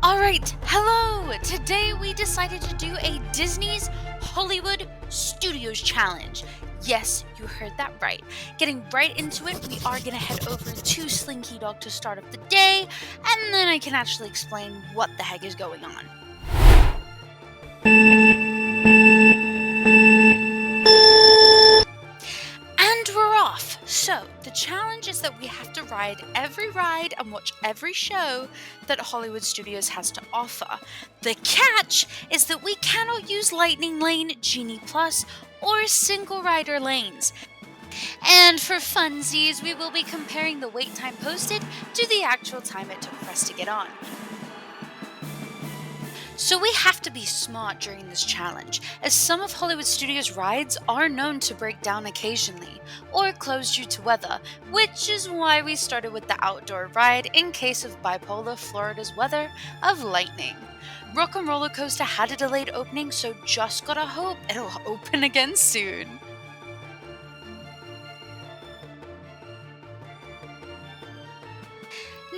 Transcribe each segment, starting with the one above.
Alright, hello! Today we decided to do a Disney's Hollywood Studios Challenge. Yes, you heard that right. Getting right into it, we are gonna head over to Slinky Dog to start off the day, and then I can actually explain what the heck is going on. And we're off! So, the challenge is that we have to ride every ride and watch every show that Hollywood Studios has to offer. The catch is that we cannot use Lightning Lane, Genie Plus, or single rider lanes. And for funsies, we will be comparing the wait time posted to the actual time it took for us to get on. So we have to be smart during this challenge, as some of Hollywood Studios' rides are known to break down occasionally, or close due to weather, which is why we started with the outdoor ride in case of bipolar Florida's weather of lightning. Rock and Roller Coaster had a delayed opening, so just gotta hope it'll open again soon.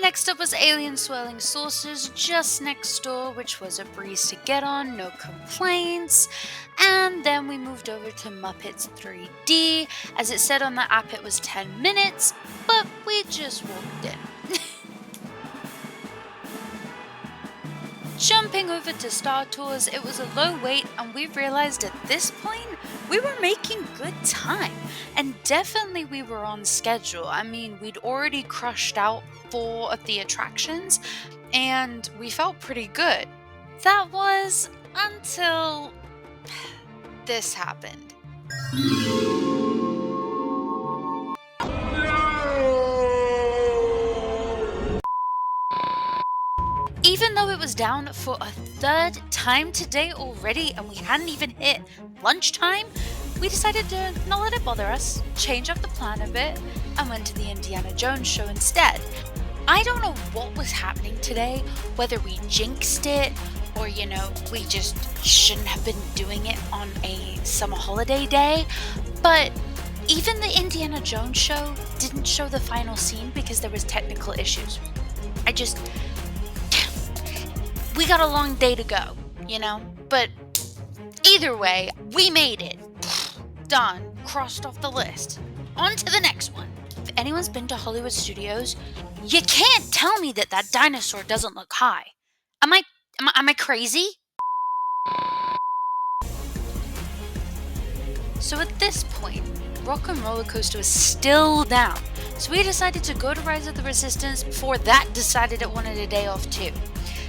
Next up was Alien Swirling Saucers just next door, which was a breeze to get on, no complaints. And then we moved over to Muppets 3D. As it said on the app, it was 10 minutes, but we just walked in. Jumping over to Star Tours, it was a low wait, and we realized at this point we were making good time. And definitely we were on schedule. I mean, we'd already crushed out 4 of the attractions, and we felt pretty good. That was until this happened. Even though it was down for a 3rd time today already and we hadn't even hit lunchtime, we decided to not let it bother us, change up the plan a bit, and went to the Indiana Jones show instead. I don't know what was happening today, whether we jinxed it or, we just shouldn't have been doing it on a summer holiday day, but even the Indiana Jones show didn't show the final scene because there was technical issues. We got a long day to go, but either way, we made it. Done. Crossed off the list. On to the next one. If anyone's been to Hollywood Studios, you can't tell me that dinosaur doesn't look high. Am I crazy? So at this point, Rock and Roller Coaster was still down. So we decided to go to Rise of the Resistance before that decided it wanted a day off too.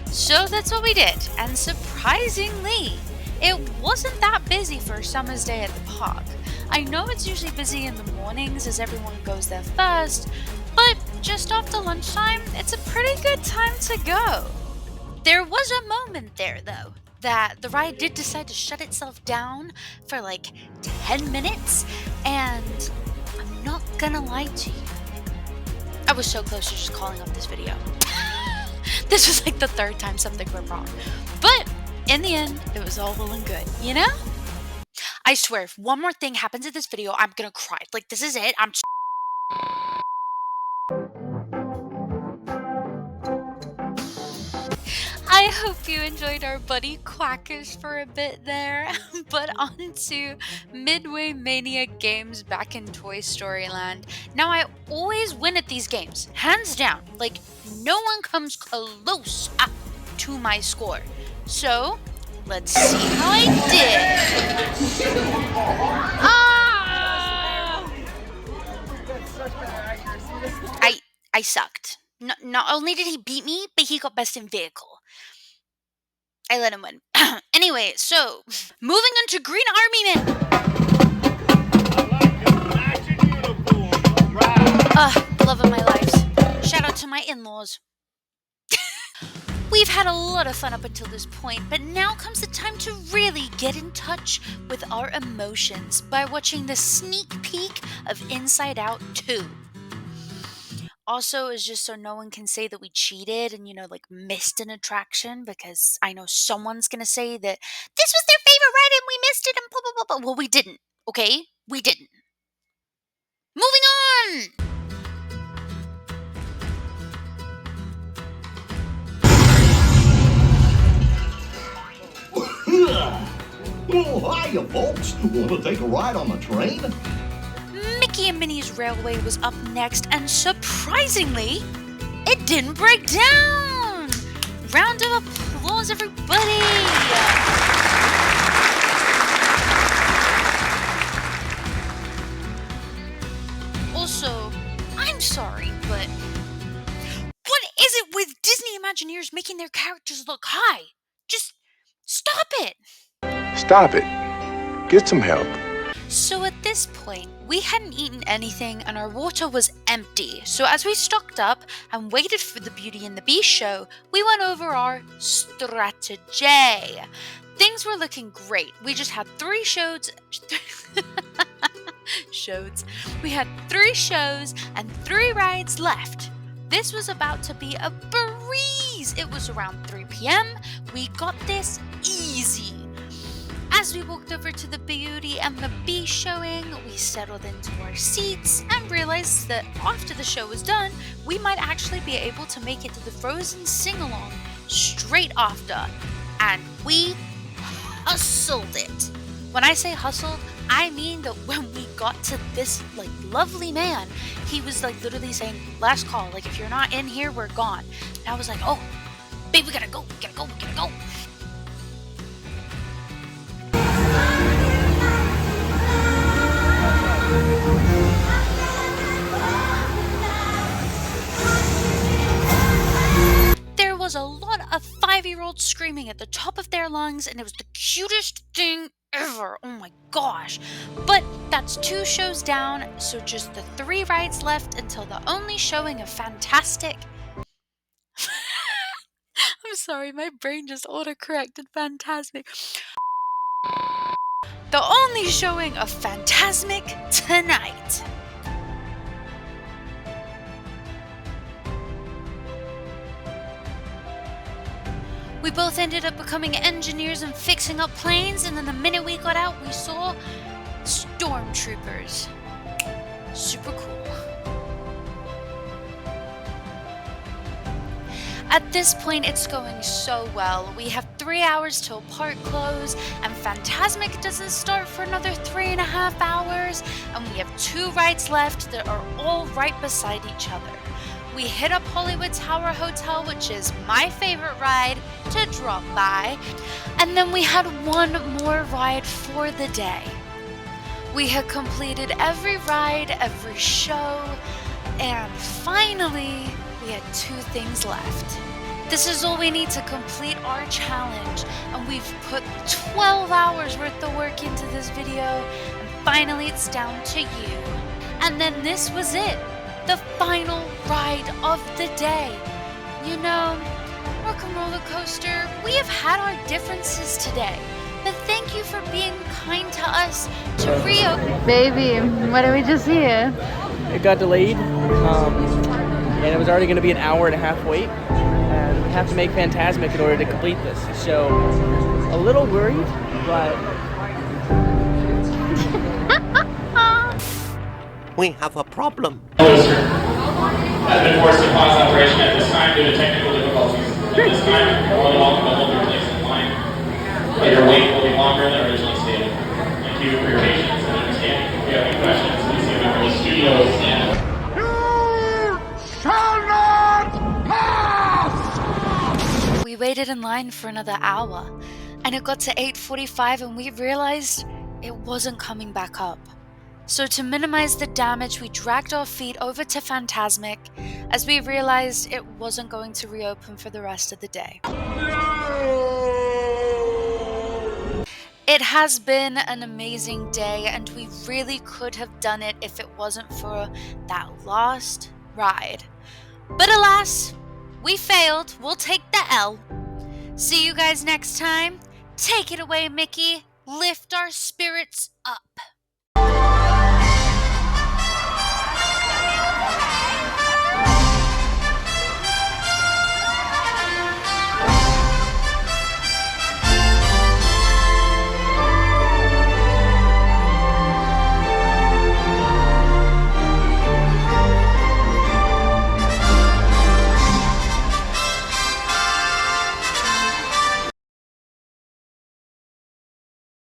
So that's what we did, and surprisingly, it wasn't that busy for a summer's day at the park. I know it's usually busy in the mornings as everyone goes there first, but just after lunchtime, it's a pretty good time to go. There was a moment there, though, that the ride did decide to shut itself down for like 10 minutes, and I'm not gonna lie to you. I was so close to just calling up this video. This was like the 3rd time something went wrong. But in the end, it was all well and good, I swear, if one more thing happens in this video, I'm gonna cry. Like, this is it. I hope you enjoyed our buddy quackers for a bit there, but on to Midway Mania games back in Toy Story Land. Now, I always win at these games, hands down. Like, no one comes close up to my score. So, let's see how I did. I sucked. Not only did he beat me, but he got best in vehicle. I let him win. Anyway, so, moving on to Green Army Man. Love of my life. Shout out to my in-laws. We've had a lot of fun up until this point, but now comes the time to really get in touch with our emotions by watching the sneak peek of Inside Out 2. Also, is just so no one can say that we cheated and, missed an attraction, because I know someone's going to say that this was their favorite ride and we missed it and blah, blah, blah, blah. Well, we didn't, okay? We didn't. Moving on! Hiya, folks. Want to take a ride on the train? Mickey and Minnie's Railway was up next, and surprisingly, it didn't break down! Round of applause, everybody! Also, I'm sorry, but what is it with Disney Imagineers making their characters look high? Just stop it! Stop it. Get some help. So at this point, we hadn't eaten anything and our water was empty. So as we stocked up and waited for the Beauty and the Beast show, we went over our strategy. Things were looking great. We just had 3 shows. We had 3 shows and 3 rides left. This was about to be a breeze. It was around 3 p.m. We got this easy. As we walked over to the Beauty and the Beast showing, we settled into our seats and realized that after the show was done, we might actually be able to make it to the Frozen sing-along straight after. And we hustled it. When I say hustled, I mean that when we got to this lovely man, he was literally saying, last call, if you're not in here, we're gone. And I was like, oh, babe, we gotta go. There was a lot of 5-year-olds screaming at the top of their lungs, and it was the cutest thing ever. Oh my gosh. But that's 2 shows down, so just the 3 rides left until the only showing of Fantastic. I'm sorry, my brain just autocorrected Fantasmic. The only showing of Fantasmic tonight. We both ended up becoming engineers and fixing up planes, and then the minute we got out, we saw stormtroopers. Super cool. At this point, it's going so well. We have 3 hours till park close, and Fantasmic doesn't start for another 3.5 hours, and we have 2 rides left that are all right beside each other. We hit up Hollywood Tower Hotel, which is my favorite ride to drop by, and then we had 1 more ride for the day. We had completed every ride, every show, and finally, we had 2 things left. This is all we need to complete our challenge, and we've put 12 hours worth of work into this video, and finally it's down to you. And then this was it, the final ride of the day. You know, Rock and Roller Coaster, we have had our differences today, but thank you for being kind to us to reopen. Baby, what did we just hear? It got delayed, and it was already going to be an 1.5 hour wait, and we have to make Fantasmic in order to complete this. So, a little worried, but... We have a problem. Coaster has been forced to pause operation at this time due to technical difficulties. At this time, you're more than welcome to hold your place in line, but your wait will be longer than originally stated. Thank you for your patience and understanding. If you have any questions, please see me for the studios and... We waited in line for another hour, and it got to 8:45 and we realized it wasn't coming back up. So to minimize the damage, we dragged our feet over to Fantasmic as we realized it wasn't going to reopen for the rest of the day. It has been an amazing day, and we really could have done it if it wasn't for that last ride. But alas, we failed. We'll take the L. See you guys next time. Take it away, Mickey. Lift our spirits up.